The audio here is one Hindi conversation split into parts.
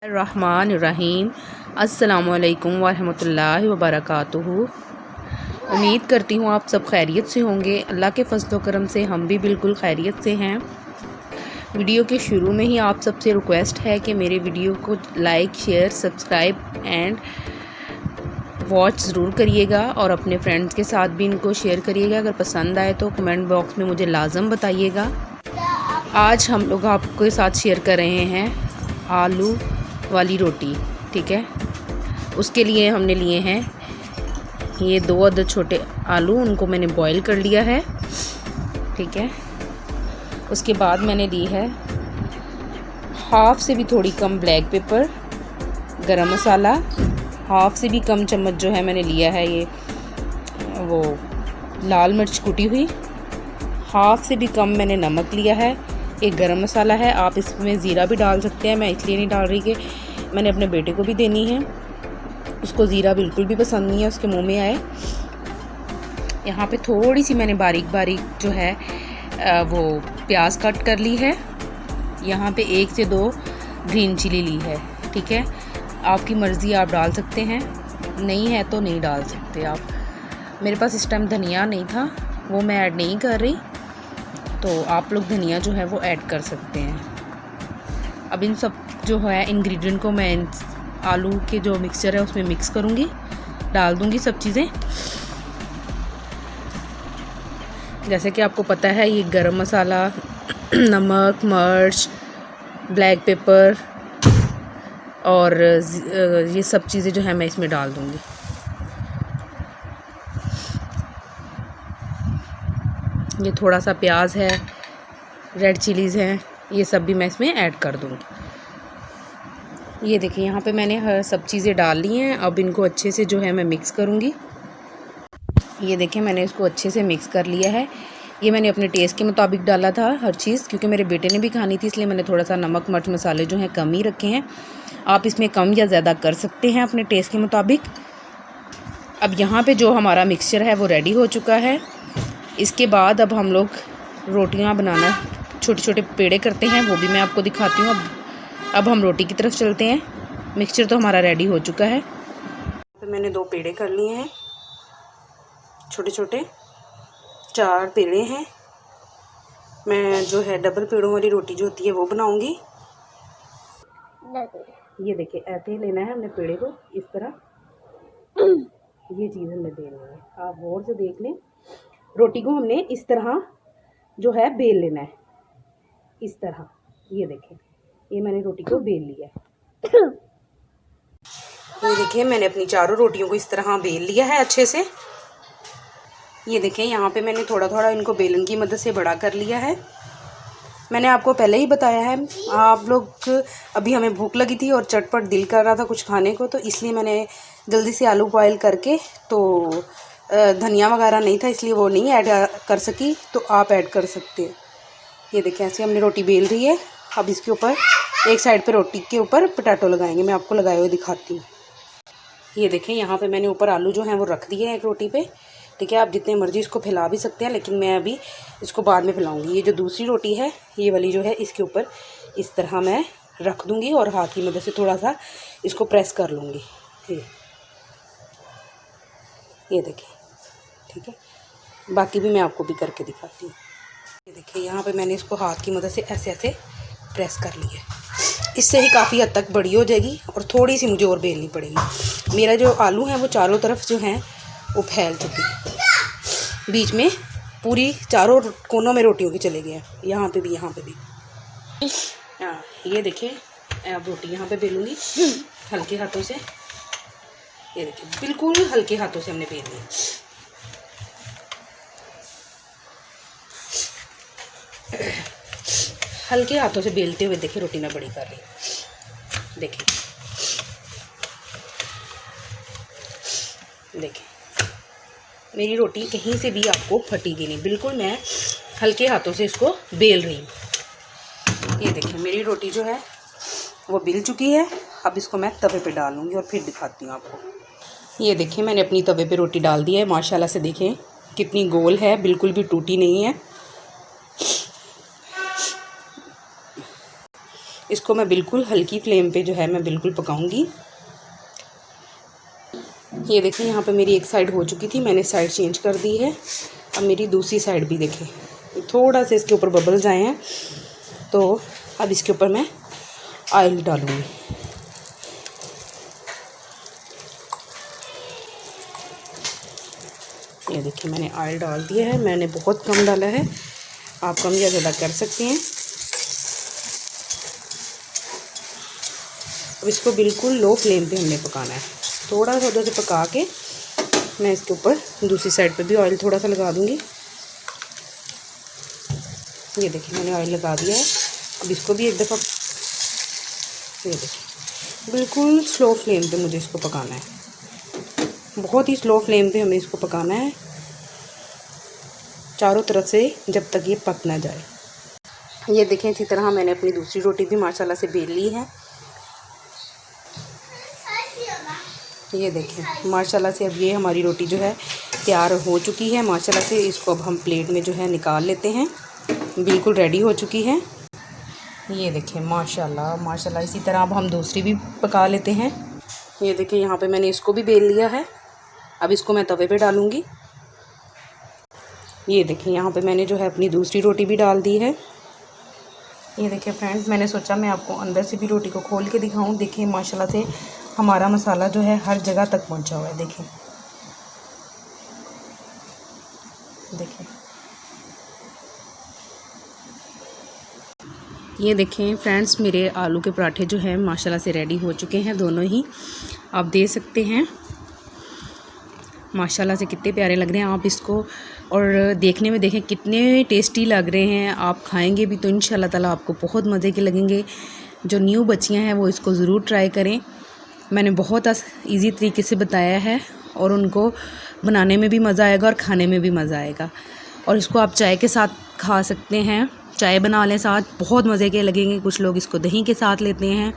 रहमानिर्रहीम। अस्सलामुअलैकुम वरहमतुल्लाहि वबरकातुहू। उम्मीद करती हूँ आप सब खैरियत से होंगे। अल्लाह के फज़ल व करम से हम भी बिल्कुल खैरियत से हैं। वीडियो के शुरू में ही आप सबसे रिक्वेस्ट है कि मेरे वीडियो को like, share, subscribe and watch ज़रूर करिएगा और अपने फ्रेंड्स के साथ भी इनको शेयर करिएगा। अगर पसंद आए तो कमेंट बॉक्स में मुझे लाजम बताइएगा। आज हम लोग आपके साथ शेयर कर रहे हैं आलू वाली रोटी। ठीक है, उसके लिए हमने लिए हैं ये 2 अदद छोटे आलू, उनको मैंने बॉईल कर लिया है। ठीक है, उसके बाद मैंने ली है हाफ़ से भी थोड़ी कम ब्लैक पेपर, गरम मसाला, हाफ़ से भी कम चम्मच जो है मैंने लिया है ये वो लाल मिर्च कुटी हुई, हाफ़ से भी कम मैंने नमक लिया है, एक गरम मसाला है। आप इसमें ज़ीरा भी डाल सकते हैं, मैं इसलिए नहीं डाल रही कि मैंने अपने बेटे को भी देनी है, उसको ज़ीरा बिल्कुल भी पसंद नहीं है, उसके मुंह में आए। यहाँ पे थोड़ी सी मैंने बारीक बारीक जो है वो प्याज कट कर ली है। यहाँ पे 1 से 2 ग्रीन चिली ली है। ठीक है, आपकी मर्ज़ी, आप डाल सकते हैं, नहीं है तो नहीं डाल सकते आप। मेरे पास इस टाइम धनिया नहीं था, वो मैं ऐड नहीं कर रही, तो आप लोग धनिया जो है वो ऐड कर सकते हैं। अब इन सब जो है इंग्रेडिएंट को मैं आलू के जो मिक्सचर है उसमें मिक्स करूँगी, डाल दूँगी सब चीज़ें। जैसे कि आपको पता है ये गरम मसाला, नमक, मिर्च, ब्लैक पेपर और ये सब चीज़ें जो है मैं इसमें डाल दूँगी। ये थोड़ा सा प्याज है, रेड चिलीज़ हैं, ये सब भी मैं इसमें ऐड कर दूँगी। ये देखिए यहाँ पे मैंने हर सब चीज़ें डाल ली हैं। अब इनको अच्छे से जो है मैं मिक्स करूँगी। ये देखिए मैंने इसको अच्छे से मिक्स कर लिया है। ये मैंने अपने टेस्ट के मुताबिक डाला था हर चीज़, क्योंकि मेरे बेटे ने भी खानी थी, इसलिए मैंने थोड़ा सा नमक, मिर्च, मसाले जो हैं कम ही रखे हैं। आप इसमें कम या ज़्यादा कर सकते हैं अपने टेस्ट के मुताबिक। अब यहाँ पर जो हमारा मिक्सचर है वो रेडी हो चुका है। इसके बाद अब हम लोग रोटियां बनाना, छोटे छोटे पेड़े करते हैं, वो भी मैं आपको दिखाती हूँ। अब हम रोटी की तरफ चलते हैं। मिक्सचर तो हमारा रेडी हो चुका है। तो मैंने 2 पेड़े कर लिए हैं, छोटे छोटे 4 पेड़े हैं। मैं जो है डबल पेड़ों वाली रोटी जो होती है वो बनाऊँगी। ये देखिए ऐसे ही लेना है हमने पेड़े को, इस तरह ये चीज़ हमें देनी है। आप गौर से देख लें, रोटी को हमने इस तरह जो है बेल लेना है, इस तरह। ये देखें, ये मैंने रोटी को बेल लिया है। ये देखिए मैंने अपनी चारों रोटियों को इस तरह बेल लिया है अच्छे से। ये देखें यहाँ पे मैंने थोड़ा थोड़ा इनको बेलन की मदद से बड़ा कर लिया है। मैंने आपको पहले ही बताया है, आप लोग अभी हमें भूख लगी थी और चटपट दिल कर रहा था कुछ खाने को, तो इसलिए मैंने जल्दी से आलू बॉयल करके, तो धनिया वगैरह नहीं था इसलिए वो नहीं ऐड कर सकी, तो आप ऐड कर सकते हैं। ये देखिए ऐसे हमने रोटी बेल रही है। अब इसके ऊपर एक साइड पे रोटी के ऊपर पोटैटो लगाएंगे, मैं आपको लगाए हुए दिखाती हूँ। ये देखें यहाँ पे मैंने ऊपर आलू जो हैं वो रख दिए हैं एक रोटी पे। ठीक है, आप जितने मर्जी इसको फैला भी सकते हैं, लेकिन मैं अभी इसको बाद में फैलाऊँगी। ये जो दूसरी रोटी है, ये वाली जो है, इसके ऊपर इस तरह मैं रख दूँगी और हाथ की मदद से थोड़ा सा इसको प्रेस कर लूँगी। ये देखिए, ठीक है, बाकी भी मैं आपको भी करके दिखाती हूँ। ये देखिए यहाँ पे मैंने इसको हाथ की मदद से ऐसे ऐसे प्रेस कर लिया। इससे ही काफ़ी हद तक बड़ी हो जाएगी और थोड़ी सी मुझे और बेलनी पड़ेगी। मेरा जो आलू है वो चारों तरफ जो हैं वो फैल चुकी है, बीच में पूरी चारों कोनों में रोटियों की चले गए हैं, यहाँ पे भी, यहाँ पे भी। हाँ, ये देखिए अब रोटी यहाँ पे बेलूँगी हल्के हाथों से। ये देखिए बिल्कुल हल्के हाथों से हमने बेल लिया। हल्के हाथों से बेलते हुए देखिए रोटी मैं बड़ी कर रही हूँ। देखिए देखिए मेरी रोटी कहीं से भी आपको फटेगी नहीं, बिल्कुल मैं हल्के हाथों से इसको बेल रही हूँ। ये देखिए मेरी रोटी जो है वो बिल चुकी है। अब इसको मैं तवे पे डालूँगी और फिर दिखाती हूँ आपको। ये देखिए मैंने अपनी तवे पे रोटी डाल दी है, माशाल्लाह से देखें कितनी गोल है, बिल्कुल भी टूटी नहीं है। इसको मैं बिल्कुल हल्की फ्लेम पे जो है मैं बिल्कुल पकाऊंगी। ये देखिए यहाँ पे मेरी एक साइड हो चुकी थी, मैंने साइड चेंज कर दी है। अब मेरी दूसरी साइड भी देखें, थोड़ा सा इसके ऊपर बबल्स आए हैं, तो अब इसके ऊपर मैं ऑयल डालूँगी। ये देखिए मैंने ऑयल डाल दिया है, मैंने बहुत कम डाला है, आप कम या ज़्यादा कर सकते हैं। अब इसको बिल्कुल लो फ्लेम पे हमने पकाना है। थोड़ा सा उधर से पका के मैं इसके ऊपर दूसरी साइड पे भी ऑयल थोड़ा सा लगा दूँगी। ये देखिए मैंने ऑयल लगा दिया है। अब इसको भी एक दफ़ा, ये देखिए बिल्कुल स्लो फ्लेम पे मुझे इसको पकाना है, बहुत ही स्लो फ्लेम पे हमें इसको पकाना है, चारों तरफ से जब तक ये पक ना जाए। ये देखें इसी तरह मैंने अपनी दूसरी रोटी भी माशाल्लाह से बेल ली है। ये देखें माशाल्लाह से अब ये हमारी रोटी जो है तैयार हो चुकी है माशाल्लाह से। इसको अब हम प्लेट में जो है निकाल लेते हैं, बिल्कुल रेडी हो चुकी है। ये देखें माशाल्लाह माशाल्लाह। इसी तरह अब हम दूसरी भी पका लेते हैं। ये देखें यहाँ पे मैंने इसको भी बेल लिया है। अब इसको मैं तवे पे डालूँगी। ये देखें यहाँ पे मैंने जो है अपनी दूसरी रोटी भी डाल दी है। ये देखिए फ्रेंड्स, मैंने सोचा मैं आपको अंदर से भी रोटी को खोल के दिखाऊं। देखिए माशाल्लाह से हमारा मसाला जो है हर जगह तक पहुंचा हुआ है। देखिए देखिए ये देखें फ्रेंड्स, मेरे आलू के पराठे जो हैं माशाल्लाह से रेडी हो चुके हैं, दोनों ही आप दे सकते हैं। माशाल्लाह से कितने प्यारे लग रहे हैं। आप इसको और देखने में देखें कितने टेस्टी लग रहे हैं। आप खाएंगे भी तो इंशाल्लाह ताला आपको बहुत मज़े के लगेंगे। जो न्यू बच्चियां हैं वो इसको ज़रूर ट्राई करें। मैंने बहुत इजी तरीके से बताया है और उनको बनाने में भी मज़ा आएगा और खाने में भी मज़ा आएगा। और इसको आप चाय के साथ खा सकते हैं, चाय बना लें साथ, बहुत मज़े के लगेंगे। कुछ लोग इसको दही के साथ लेते हैं,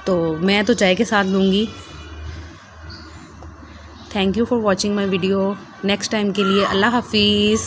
तो मैं तो चाय के साथ लूँगी। Thank you for watching my video. Next time के लिए अल्लाह हाफिज़।